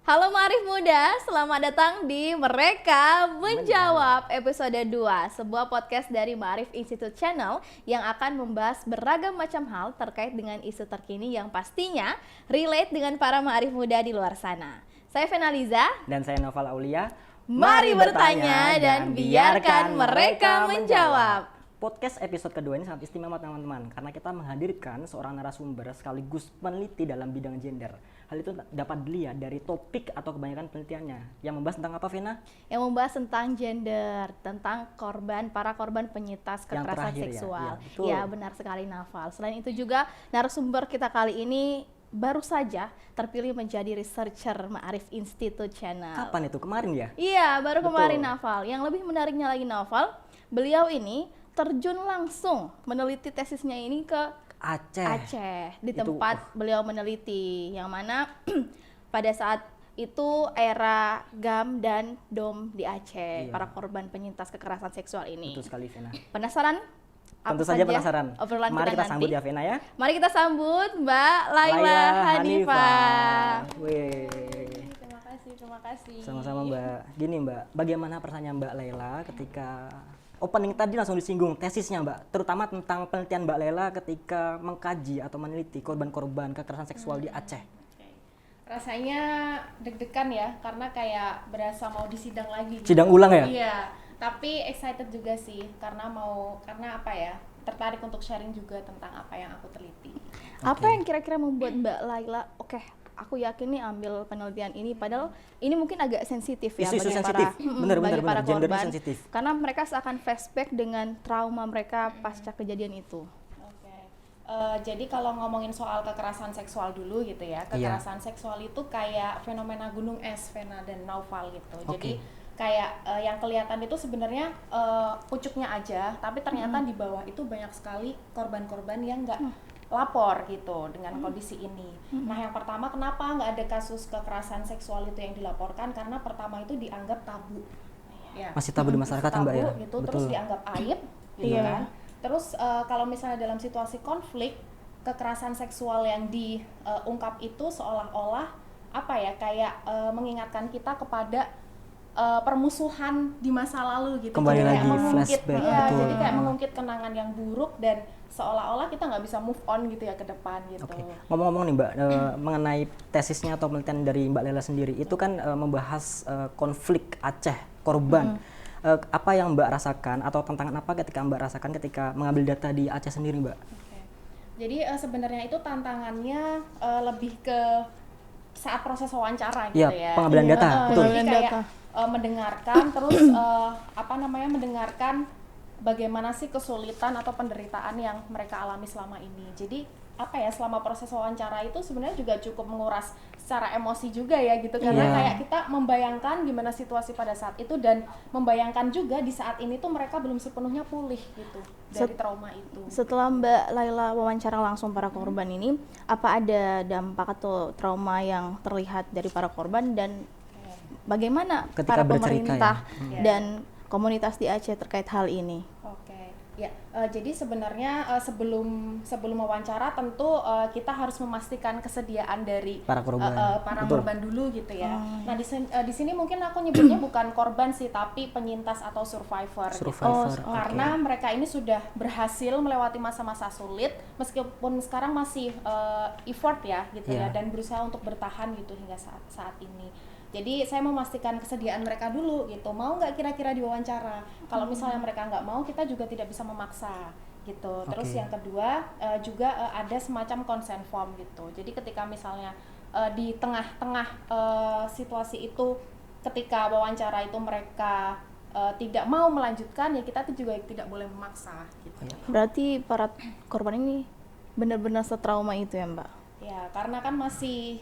Halo Ma'arif Muda, selamat datang di Mereka Menjawab episode 2, sebuah podcast dari Ma'arif Institute Channel yang akan membahas beragam macam hal terkait dengan isu terkini yang pastinya relate dengan para Ma'arif Muda di luar sana. Saya Fenaliza Dan saya Noval Aulia. Mari bertanya dan biarkan mereka menjawab. Podcast episode kedua ini sangat istimewa teman-teman, karena kita menghadirkan seorang narasumber sekaligus peneliti dalam bidang gender. Hal itu dapat dilihat dari topik atau kebanyakan penelitiannya. Yang membahas tentang apa, Vena? Yang membahas tentang gender, tentang para korban penyintas kekerasan seksual. Ya, benar sekali Naval. Selain itu juga narasumber kita kali ini baru saja terpilih menjadi researcher Ma'arif Institute Channel. Kapan itu? Kemarin ya? Iya, baru kemarin Naval. Yang lebih menariknya lagi Naval, beliau ini terjun langsung meneliti tesisnya ini ke Aceh, di tempat beliau meneliti, yang mana pada saat itu era GAM dan DOM di Aceh, para korban penyintas kekerasan seksual ini. Betul sekali, Vena. Penasaran? Tentu saja penasaran. Mari kita sambut ya, Vena ya. Mari kita sambut Mbak Laila Hanifah. Terima kasih. Sama-sama Mbak. Gini Mbak, bagaimana pertanyaan Mbak Laila ketika opening tadi langsung disinggung tesisnya Mbak, terutama tentang penelitian Mbak Laila ketika mengkaji atau meneliti korban-korban kekerasan seksual di Aceh. Rasanya deg-degan ya, karena kayak berasa mau disidang lagi. Sidang ulang ya? Iya, tapi excited juga sih, karena tertarik untuk sharing juga tentang apa yang aku teliti. Apa yang kira-kira membuat Mbak Laila, aku yakin nih ambil penelitian ini, padahal ini mungkin agak sensitif ya bagi para korban, karena mereka seakan flashback dengan trauma mereka pasca kejadian itu. Jadi kalau ngomongin soal kekerasan seksual dulu gitu ya, kekerasan seksual itu kayak fenomena gunung es, Vena dan Naufal gitu. Jadi kayak yang kelihatan itu sebenarnya pucuknya aja, tapi ternyata di bawah itu banyak sekali korban-korban yang nggak lapor gitu dengan kondisi ini. Nah, yang pertama, kenapa nggak ada kasus kekerasan seksual itu yang dilaporkan? Karena pertama itu dianggap tabu. Ya. Masih tabu di masyarakat Mbak ya? Gitu, terus dianggap aib gitu kan. Terus kalau misalnya dalam situasi konflik, kekerasan seksual yang diungkap itu seolah-olah kayak mengingatkan kita kepada permusuhan di masa lalu gitu. Kembali lagi flashback. Ya, jadi kayak mengungkit kenangan yang buruk dan seolah-olah kita nggak bisa move on gitu ya ke depan gitu. Ngomong-ngomong nih Mbak, mengenai tesisnya atau penelitian dari Mbak Laila sendiri, itu kan membahas konflik Aceh, korban. Apa yang Mbak rasakan atau tantangan apa ketika Mbak rasakan ketika mengambil data di Aceh sendiri Mbak? Jadi sebenarnya itu tantangannya lebih ke saat proses wawancara gitu ya. Pengambilan data, betul. Jadi kayak mendengarkan terus mendengarkan bagaimana sih kesulitan atau penderitaan yang mereka alami selama ini. Jadi selama proses wawancara itu sebenarnya juga cukup menguras secara emosi juga ya gitu, karena kayak kita membayangkan gimana situasi pada saat itu dan membayangkan juga di saat ini tuh mereka belum sepenuhnya pulih gitu dari trauma itu. Setelah Mbak Laila wawancara langsung para korban ini, apa ada dampak atau trauma yang terlihat dari para korban dan bagaimana ketika para pemerintah dan komunitas di Aceh terkait hal ini? Jadi sebenarnya sebelum wawancara tentu kita harus memastikan kesediaan dari para korban dulu gitu ya. Nah di sini mungkin aku nyebutnya bukan korban sih, tapi penyintas atau survivor. Karena mereka ini sudah berhasil melewati masa-masa sulit, meskipun sekarang masih effort ya gitu ya, dan berusaha untuk bertahan gitu hingga saat ini. Jadi saya memastikan kesediaan mereka dulu gitu, mau nggak kira-kira diwawancara. Kalau misalnya mereka nggak mau, kita juga tidak bisa memaksa gitu. Terus yang kedua juga ada semacam consent form gitu. Jadi ketika misalnya di tengah-tengah situasi itu, ketika wawancara itu mereka tidak mau melanjutkan, ya kita tuh juga tidak boleh memaksa gitu. Berarti para korban ini benar-benar setrauma itu ya Mbak? Ya, karena kan masih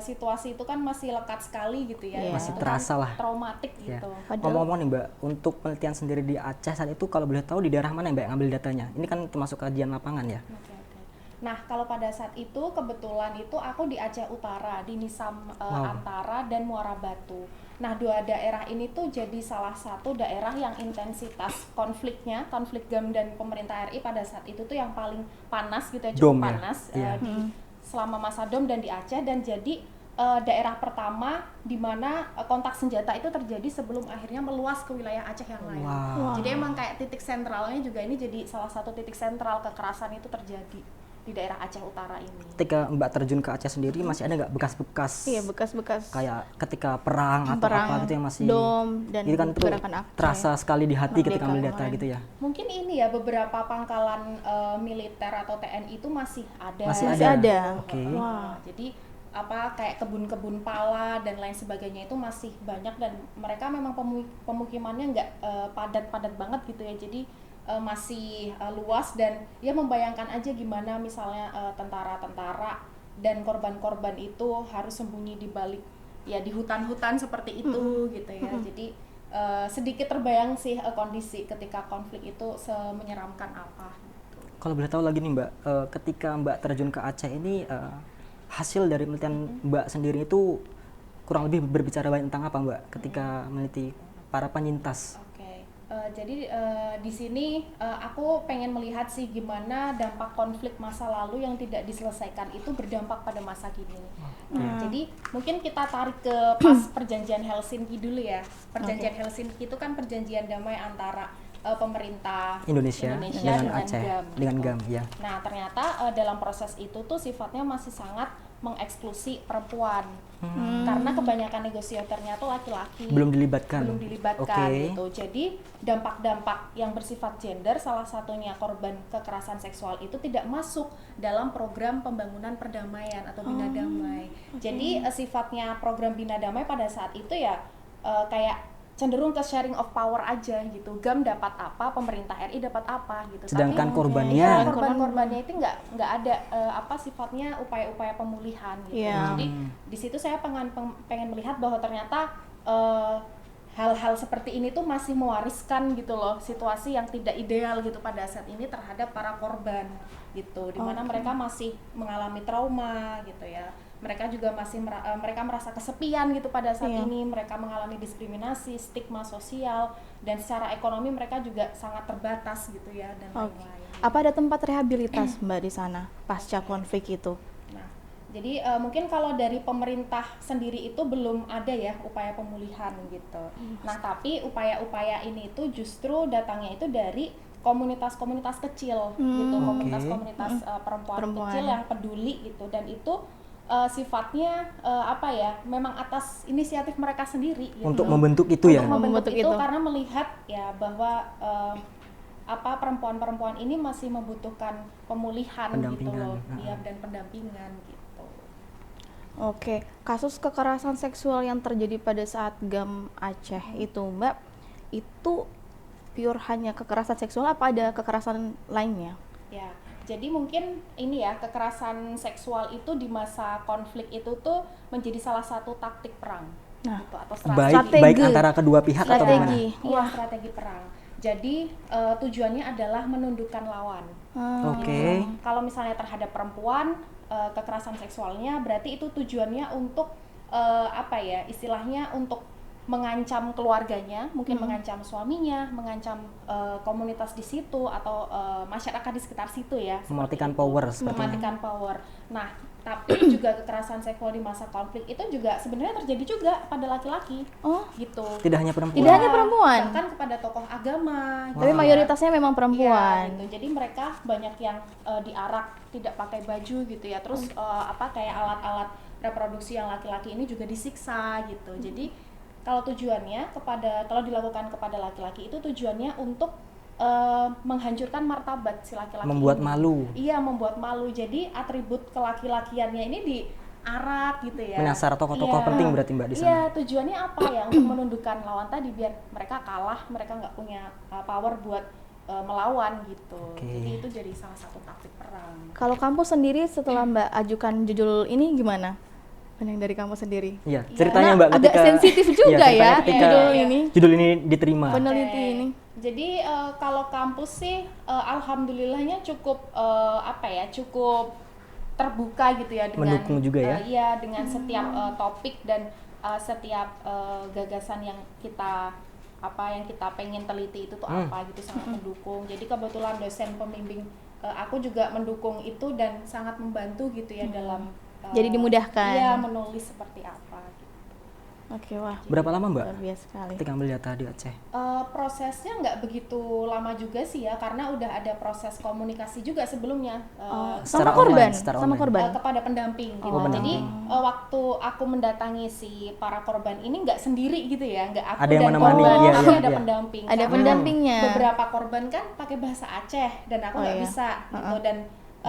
situasi itu kan masih lekat sekali gitu ya, masih terasa lah, traumatik gitu. Ngomong-ngomong nih Mbak, untuk penelitian sendiri di Aceh saat itu kalau boleh tahu di daerah mana Mbak yang ambil datanya? Ini kan termasuk kajian lapangan ya? Nah, kalau pada saat itu kebetulan itu aku di Aceh Utara, di Nisam Antara dan Muara Batu. Nah, dua daerah ini tuh jadi salah satu daerah yang intensitas konflik GAM dan pemerintah RI pada saat itu tuh yang paling panas gitu ya, cukup panas selama masa DOM dan di Aceh, dan jadi daerah pertama di mana kontak senjata itu terjadi sebelum akhirnya meluas ke wilayah Aceh yang lain. Jadi emang kayak titik sentralnya juga ini jadi salah satu titik sentral kekerasan itu terjadi di daerah Aceh Utara ini. Ketika Mbak terjun ke Aceh sendiri masih ada nggak bekas-bekas? Iya, bekas-bekas Kayak ketika perang atau apa gitu yang masih dom dan itu kan tuh gerakan Aceh. terasa sekali di hati ketika melihat data gitu ya. Mungkin ini ya beberapa pangkalan militer atau TNI itu masih ada. Masih ada. Oke. Jadi apa kayak kebun-kebun pala dan lain sebagainya itu masih banyak dan mereka memang pemukimannya nggak padat-padat banget gitu ya. Jadi masih luas dan ya membayangkan aja gimana misalnya tentara-tentara dan korban-korban itu harus sembunyi di balik ya di hutan-hutan seperti itu gitu ya. Jadi sedikit terbayang sih kondisi ketika konflik itu semenyeramkan apa gitu. Kalau boleh tahu lagi nih Mbak, ketika Mbak terjun ke Aceh ini hasil dari penelitian Mbak sendiri itu kurang lebih berbicara banyak tentang apa Mbak ketika meneliti para penyintas? Jadi di sini aku pengen melihat sih gimana dampak konflik masa lalu yang tidak diselesaikan itu berdampak pada masa kini. Jadi mungkin kita tarik ke pas perjanjian Helsinki dulu ya. Perjanjian Helsinki itu kan perjanjian damai antara pemerintah Indonesia dengan Aceh, dengan GAM ya. Nah ternyata dalam proses itu tuh sifatnya masih sangat mengeksklusi perempuan karena kebanyakan negosiatornya tuh laki-laki belum dilibatkan gitu. Jadi dampak-dampak yang bersifat gender salah satunya korban kekerasan seksual itu tidak masuk dalam program pembangunan perdamaian atau Bina Damai. Jadi sifatnya program Bina Damai pada saat itu ya kayak cenderung ke sharing of power aja gitu. GAM dapat apa, pemerintah RI dapat apa gitu. Sedangkan korbannya korban-korbannya itu nggak ada apa sifatnya upaya-upaya pemulihan gitu. Jadi di situ saya pengen melihat bahwa ternyata hal-hal seperti ini tuh masih mewariskan gitu loh situasi yang tidak ideal gitu pada saat ini terhadap para korban gitu. Dimana mereka masih mengalami trauma gitu ya. Mereka juga masih mereka merasa kesepian gitu pada saat ini, mereka mengalami diskriminasi, stigma sosial, dan secara ekonomi mereka juga sangat terbatas gitu ya dan lain-lain. Apa ada tempat rehabilitas Mbak di sana pasca konflik itu? Nah, jadi mungkin kalau dari pemerintah sendiri itu belum ada ya upaya pemulihan gitu. Nah, tapi upaya-upaya ini itu justru datangnya itu dari komunitas-komunitas kecil gitu, komunitas-komunitas perempuan kecil yang peduli gitu, dan itu sifatnya apa ya memang atas inisiatif mereka sendiri gitu. Untuk membentuk itu ya. Untuk membentuk itu karena melihat ya bahwa apa perempuan-perempuan ini masih membutuhkan pemulihan gitu loh, dan pendampingan gitu. Oke, kasus kekerasan seksual yang terjadi pada saat GAM Aceh itu Mbak, itu pure hanya kekerasan seksual apa ada kekerasan lainnya? Ya. Jadi mungkin ini ya kekerasan seksual itu di masa konflik itu tuh menjadi salah satu taktik perang gitu, atau strategi. Baik antara kedua pihak atau bagaimana? Iya, strategi perang. Jadi tujuannya adalah menundukkan lawan. Gitu. Kalau misalnya terhadap perempuan kekerasan seksualnya berarti itu tujuannya untuk apa ya istilahnya untuk mengancam keluarganya, mungkin mengancam suaminya, mengancam komunitas di situ atau masyarakat di sekitar situ ya. Mematikan power mematikan power. Nah, tapi juga kekerasan seksual di masa konflik itu juga sebenarnya terjadi juga pada laki-laki. Gitu. Tidak hanya perempuan. Tidak hanya perempuan. Bahkan kepada tokoh agama. Tapi mayoritasnya memang perempuan. Gitu. Jadi mereka banyak yang diarak tidak pakai baju gitu ya. Terus apa kayak alat-alat reproduksi yang laki-laki ini juga disiksa gitu. Jadi kalau tujuannya kalau dilakukan kepada laki-laki itu tujuannya untuk menghancurkan martabat si laki-laki. Membuat malu. Iya, membuat malu. Jadi atribut kelaki-lakiannya ini diarak gitu ya. Menyasar tokoh-tokoh penting berarti Mbak di sana. Iya, tujuannya apa ya? Untuk menundukkan lawan tadi biar mereka kalah, mereka nggak punya power buat melawan gitu. Jadi itu jadi salah satu taktik perang. Kalau kampus sendiri setelah Mbak ajukan judul ini gimana? Yang dari kamu sendiri? Iya, ceritanya Mbak agak sensitif juga ya judul ini diterima. Peneliti ini. Jadi kalau kampus sih alhamdulillahnya cukup cukup terbuka gitu ya dengan mendukung juga ya. Iya, dengan setiap topik dan setiap gagasan yang kita pengen teliti itu tuh apa gitu, sangat mendukung. Jadi kebetulan dosen pembimbing aku juga mendukung itu dan sangat membantu gitu ya dalam jadi dimudahkan. Iya, menulis seperti apa gitu. Oke, wah. Berapa lama Mbak Luar biasa sekali. ketika ambil data di Aceh? Prosesnya nggak begitu lama juga sih ya, karena udah ada proses komunikasi juga sebelumnya sama korban, secara sama online. korban. kepada pendamping gitu. pendamping. Jadi waktu aku mendatangi si para korban ini nggak sendiri gitu ya, nggak aku Ada yang dan menemani, korban, iya, tapi iya, ada iya. pendamping. Ada Karena pendampingnya. Beberapa korban kan pakai bahasa Aceh dan aku nggak iya. bisa gitu, dan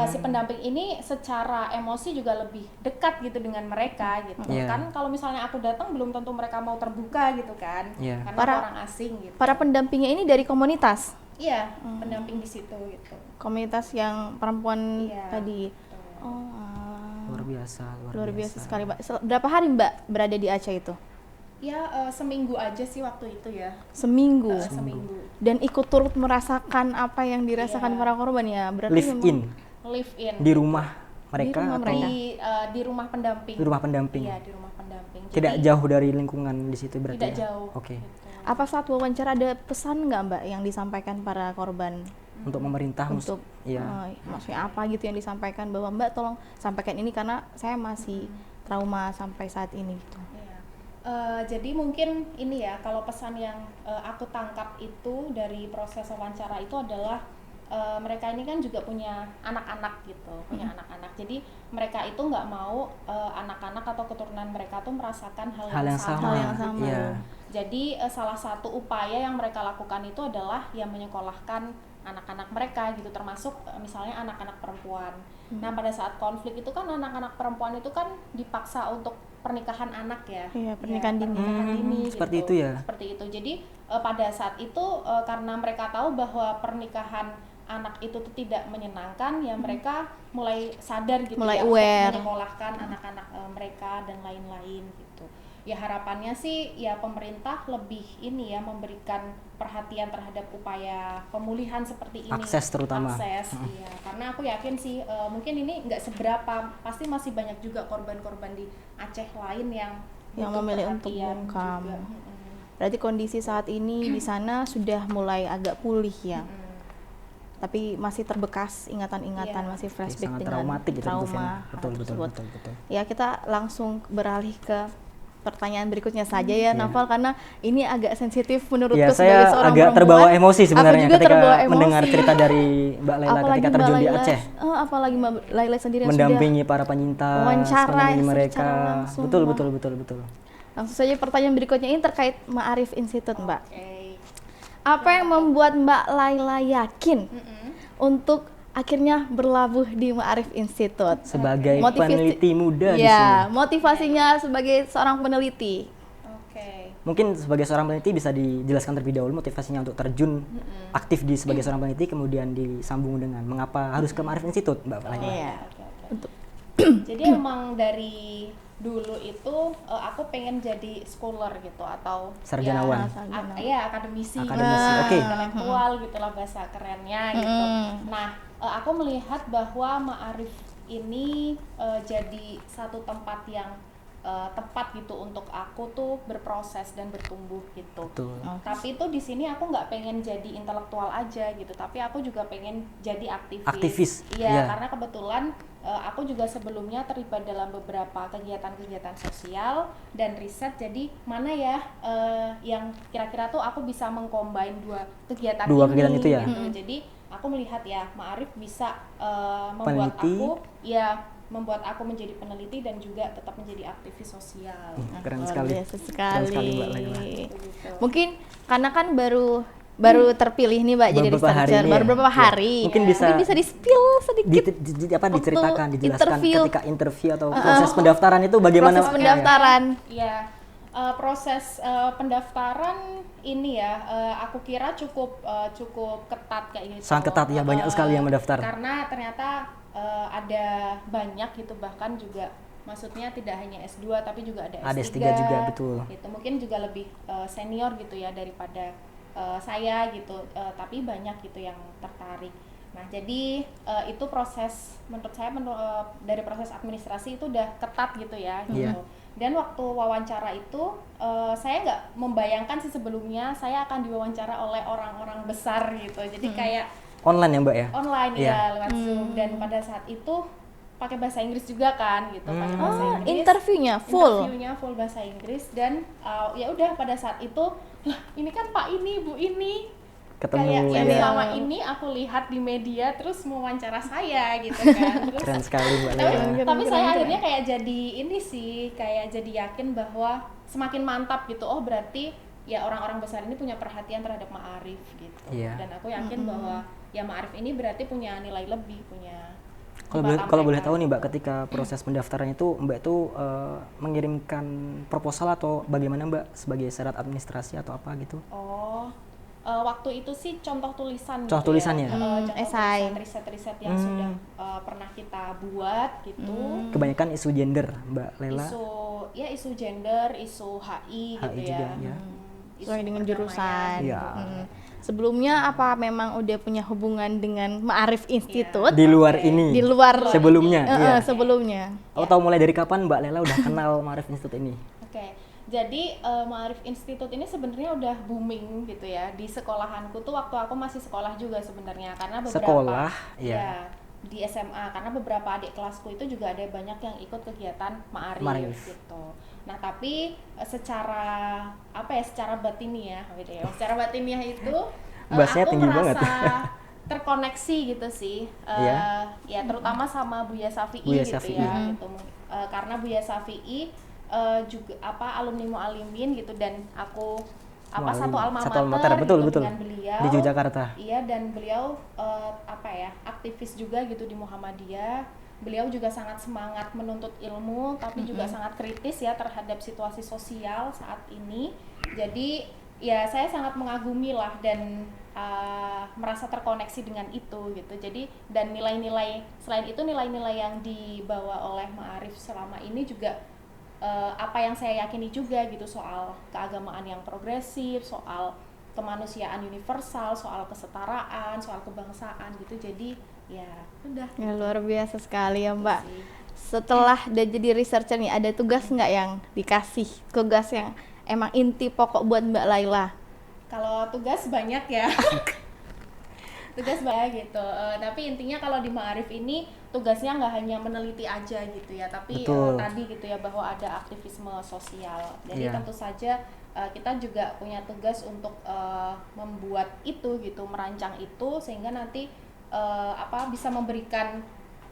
si pendamping ini secara emosi juga lebih dekat gitu dengan mereka gitu. Iya. Kan kalau misalnya aku datang belum tentu mereka mau terbuka gitu kan, Iya. karena Para- orang asing gitu. Para pendampingnya ini dari komunitas. Iya, pendamping di situ gitu. Komunitas yang perempuan Iya, tadi. betul. Oh, alah. Luar Luar biasa sekali, Mbak. Berapa hari Mbak berada di Aceh itu? Ya seminggu aja sih waktu itu ya. Seminggu. Seminggu. Dan ikut turut merasakan apa yang dirasakan Iya. para korban ya. Berarti Live memang in Live in. di rumah mereka rumah atau mereka. Di rumah pendamping. di rumah pendamping? Iya, di rumah pendamping. Tidak Jadi, jauh dari lingkungan di situ berarti? Tidak ya? jauh. Oke. gitu. apa saat wawancara ada pesan nggak Mbak yang disampaikan para korban? Untuk pemerintah Untuk iya. maksudnya apa gitu yang disampaikan bahwa Mbak tolong sampaikan ini karena saya masih trauma sampai saat ini gitu. Iya. Jadi mungkin ini ya, kalau pesan yang aku tangkap itu dari proses wawancara itu adalah mereka ini kan juga punya anak-anak gitu, punya anak-anak. Jadi mereka itu nggak mau anak-anak atau keturunan mereka tuh merasakan hal yang sama. Hal yang sama. Iya. Jadi salah satu upaya yang mereka lakukan itu adalah yang menyekolahkan anak-anak mereka gitu, termasuk misalnya anak-anak perempuan. Nah, pada saat konflik itu kan anak-anak perempuan itu kan dipaksa untuk pernikahan anak ya. Iya, pernikahan dini. Pernikahan dini Seperti gitu. itu ya? Seperti itu. Jadi pada saat itu karena mereka tahu bahwa pernikahan anak itu tuh tidak menyenangkan, ya mereka mulai sadar gitu Mulai ya aware. untuk menyekolahkan anak-anak mereka dan lain-lain gitu. Ya harapannya sih ya pemerintah lebih ini ya memberikan perhatian terhadap upaya pemulihan seperti ini. Akses terutama. Akses, iya. Karena aku yakin sih mungkin ini nggak seberapa, pasti masih banyak juga korban-korban di Aceh lain yang butuh memilih untuk perhatian bungkam. juga. Berarti kondisi saat ini di sana sudah mulai agak pulih ya. Tapi masih terbekas ingatan-ingatan, Iya. masih flashback Sangat dengan traumatik gitu Bu Vena. trauma Betul, betul, tersebut. betul, betul. Ya, kita langsung beralih ke pertanyaan berikutnya saja ya, Naval, karena ini agak sensitif menurutku Ya, sebagai saya seorang agak perempuan. terbawa emosi Aku sebenarnya juga ketika terbawa emosi. mendengar cerita dari Mbak Laila Apalagi ketika Mbak terjun di Laila, Aceh. apalagi Mbak Laila sendiri yang Mendampingi para penyintas, wawancara mendampingi secara mereka. langsung, Betul, Mbak. betul, betul, betul. Langsung saja pertanyaan berikutnya ini terkait Ma'arif Institute, Mbak. Oke. Apa yang membuat Mbak Laila yakin untuk akhirnya berlabuh di Ma'arif Institute? Sebagai Motivasi- peneliti muda di sini. Ya, motivasinya sebagai seorang peneliti. Oke. Mungkin sebagai seorang peneliti bisa dijelaskan terlebih dahulu motivasinya untuk terjun aktif di sebagai seorang peneliti, kemudian disambung dengan mengapa harus ke Ma'arif Institute, Mbak Laila. Iya. Oke. Untuk Jadi emang dari dulu itu aku pengen jadi scholar gitu atau Sarjanawan. ya akademisi, Akademisi, oke. intelektual gitulah bahasa kerennya gitu. Nah, aku melihat bahwa Ma'arif ini jadi satu tempat yang tepat gitu untuk aku tuh berproses dan bertumbuh gitu. Betul. Tapi itu di sini aku nggak pengen jadi intelektual aja gitu, tapi aku juga pengen jadi aktivis. Aktivis, Iya, iya. karena kebetulan aku juga sebelumnya terlibat dalam beberapa kegiatan-kegiatan sosial dan riset. Jadi mana ya yang kira-kira tuh aku bisa mengcombine dua kegiatan itu ya? Gitu. Jadi aku melihat ya Ma'arif bisa membuat Peneliti. membuat aku menjadi peneliti dan juga tetap menjadi aktivis sosial. Keren luar sekali. biasa Keren sekali. sekali, Mbak Laila. Gitu. Mungkin karena kan baru terpilih nih Mbak jadi Beberapa hari researcher, ini baru ya? beberapa Ya. hari. Mungkin bisa di-spill sedikit diceritakan, dijelaskan interview. ketika interview atau proses pendaftaran itu bagaimana? proses pendaftaran. Iya, proses pendaftaran ini ya, aku kira cukup ketat kayak gitu. Sangat ketat ya, banyak sekali yang mendaftar. Karena ternyata ada banyak gitu, bahkan juga maksudnya tidak hanya S2 tapi juga ada Ada S3. S3 juga, betul. Gitu. Mungkin juga lebih senior gitu ya daripada saya gitu, tapi banyak gitu yang tertarik. Nah, jadi itu proses menurut saya dari proses administrasi itu udah ketat gitu ya gitu. Iya. Dan waktu wawancara itu saya nggak membayangkan sih sebelumnya saya akan diwawancara oleh orang-orang besar gitu. Jadi kayak Online ya, Mbak ya? online Iya. ya lewat Zoom, dan pada saat itu pakai bahasa Inggris juga kan gitu, pakai bahasa Inggris. Interviewnya full bahasa Inggris dan ya udah pada saat itu, lah ini kan Pak ini, Bu ini ketemu kayak yang ya. selama ini aku lihat di media terus mewawancara saya gitu kan. Terus, Keren sekali Mbak Lela. tapi saya akhirnya kayak jadi ini sih, kayak jadi yakin bahwa semakin mantap gitu. Oh berarti ya orang-orang besar ini punya perhatian terhadap Ma'arif gitu. Dan aku yakin bahwa ya Ma'arif ini berarti punya nilai lebih, punya. Kalau boleh tahu nih Mbak, ketika proses pendaftaran itu Mbak itu mengirimkan proposal atau bagaimana Mbak, sebagai syarat administrasi atau apa gitu? Waktu itu sih contoh tulisan contoh gitu tulisan ya? Contoh tulisan riset-riset yang sudah pernah kita buat gitu. Kebanyakan isu gender Mbak Lela? Isu gender, isu HI gitu juga, ya. Sesuai dengan jurusan. Ya. Sebelumnya apa memang udah punya hubungan dengan Ma'arif Institute? Di luar ini? Di luar sebelumnya? Sebelumnya. Tahu mulai dari kapan Mbak Lela udah kenal Ma'arif Institute ini? Jadi Ma'arif Institute ini sebenarnya udah booming gitu ya di sekolahanku tuh, waktu aku masih sekolah juga sebenarnya, karena beberapa di SMA, karena beberapa adik kelasku itu juga ada banyak yang ikut kegiatan Ma'arif gitu. Nah tapi secara batiniah gitu ya, secara batiniah itu aku merasa terkoneksi gitu sih, ya terutama sama Buya Syafi'i gitu ya, gitu. Karena Buya Syafi'i juga alumni Mu'alimin gitu, dan aku satu alma mater betul. dengan beliau di Yogyakarta. Iya, dan beliau aktivis juga gitu di Muhammadiyah. Beliau juga sangat semangat menuntut ilmu, tapi juga sangat kritis ya terhadap situasi sosial saat ini. Jadi ya saya sangat mengagumi lah dan merasa terkoneksi dengan itu gitu. Jadi dan nilai-nilai, selain itu nilai-nilai yang dibawa oleh Ma'arif selama ini juga apa yang saya yakini juga gitu, soal keagamaan yang progresif, soal kemanusiaan universal, soal kesetaraan, soal kebangsaan gitu. Jadi ya udah. Ya luar biasa sekali ya Mbak. Setelah udah jadi researcher nih, ada tugas nggak yang dikasih? Tugas yang emang inti pokok buat Mbak Laila? Kalau tugas banyak ya. Tugas banyak gitu, tapi intinya kalau di Ma'arif ini tugasnya nggak hanya meneliti aja gitu ya, tapi tadi gitu ya, bahwa ada aktivisme sosial. Jadi tentu saja kita juga punya tugas untuk membuat itu gitu, merancang itu sehingga nanti bisa memberikan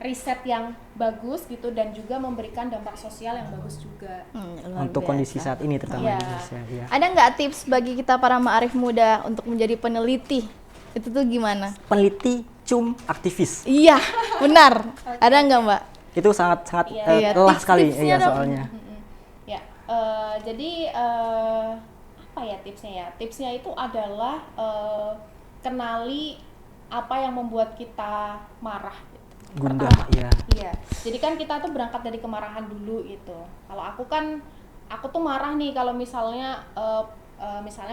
riset yang bagus gitu, dan juga memberikan dampak sosial yang bagus juga untuk kondisi saat ini terutama di Indonesia. Ada nggak tips bagi kita para Ma'arif muda untuk menjadi peneliti? Itu tuh gimana? Peneliti aktivis. Iya, benar. Ada nggak Mbak? Itu sangat lelah sekali ya soalnya. Jadi apa ya tipsnya ya? Tipsnya itu adalah kenali apa yang membuat kita marah. Gundah, iya. Jadi kan kita tuh berangkat dari kemarahan dulu gitu. Kalau aku tuh marah nih kalau misalnya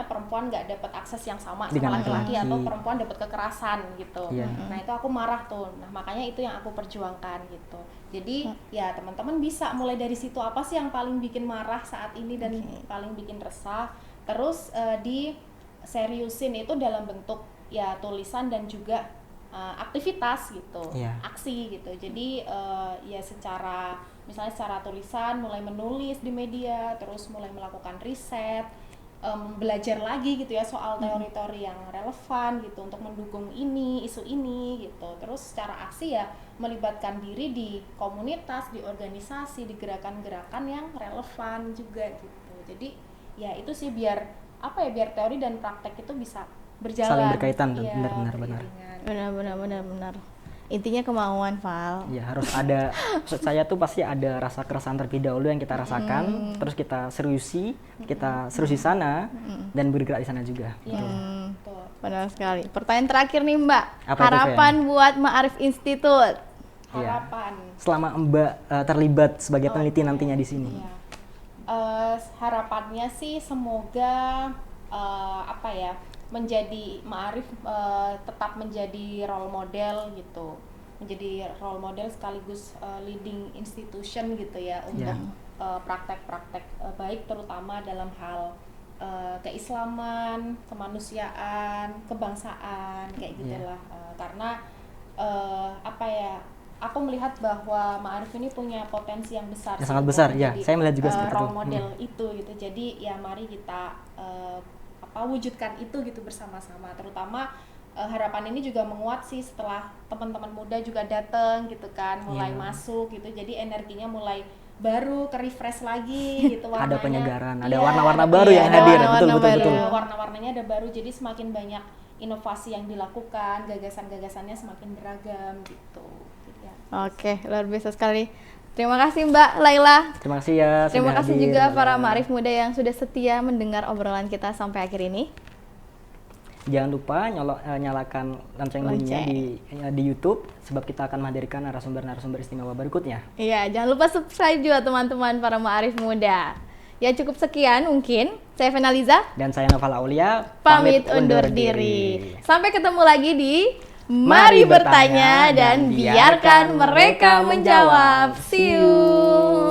perempuan nggak dapat akses yang sama sama laki-laki, atau perempuan dapat kekerasan gitu. Nah itu aku marah tuh. Nah makanya itu yang aku perjuangkan gitu. Jadi ya teman-teman bisa mulai dari situ, apa sih yang paling bikin marah saat ini dan paling bikin resah. Terus diseriusin itu dalam bentuk ya tulisan dan juga aktivitas gitu, aksi gitu. Jadi ya misalnya secara tulisan mulai menulis di media, terus mulai melakukan riset, belajar lagi gitu ya soal teori-teori yang relevan gitu untuk mendukung isu ini gitu. Terus secara aksi ya melibatkan diri di komunitas, di organisasi, di gerakan-gerakan yang relevan juga gitu. Jadi ya itu sih biar teori dan praktek itu bisa berjalan, saling berkaitan. Benar. Intinya kemauan, Val. Ya harus ada. Saya tuh pasti ada rasa keresahan terlebih dahulu yang kita rasakan, terus kita seriusi sana dan bergerak di sana juga. Benar sekali. Pertanyaan terakhir nih Mbak, harapan buat Ma'arif Institute. Harapan. Selama Mbak terlibat sebagai peneliti nantinya di sini. Harapannya sih semoga menjadi Ma'arif tetap menjadi role model gitu, menjadi role model sekaligus leading institution gitu ya untuk praktek-praktek baik, terutama dalam hal keislaman, kemanusiaan, kebangsaan kayak gitulah. Karena aku melihat bahwa Ma'arif ini punya potensi yang besar. Ya, sangat besar, ya. Saya melihat juga seperti itu. Role model itu gitu. Jadi ya mari kita wujudkan itu gitu bersama-sama. Terutama harapan ini juga menguat sih setelah teman-teman muda juga datang gitu kan, mulai masuk gitu. Jadi energinya mulai baru, ke refresh lagi gitu warnanya. Ada penyegaran, ada warna-warna baru yang hadir. Betul. Warna-warnanya ada baru, jadi semakin banyak inovasi yang dilakukan, gagasan-gagasannya semakin beragam gitu. Oke, luar biasa sekali. Terima kasih Mbak Laila. Terima kasih ya. Terima kasih juga para Ma'arif muda yang sudah setia mendengar obrolan kita sampai akhir ini. Jangan lupa nyalakan lonceng bunyinya di YouTube, sebab kita akan menghadirkan narasumber-narasumber istimewa berikutnya. Iya, jangan lupa subscribe juga teman-teman para Ma'arif muda. Ya cukup sekian mungkin. Saya Fenaliza. Dan saya Noval Aulia. Pamit undur diri. Sampai ketemu lagi di Mari bertanya dan biarkan mereka menjawab. See you.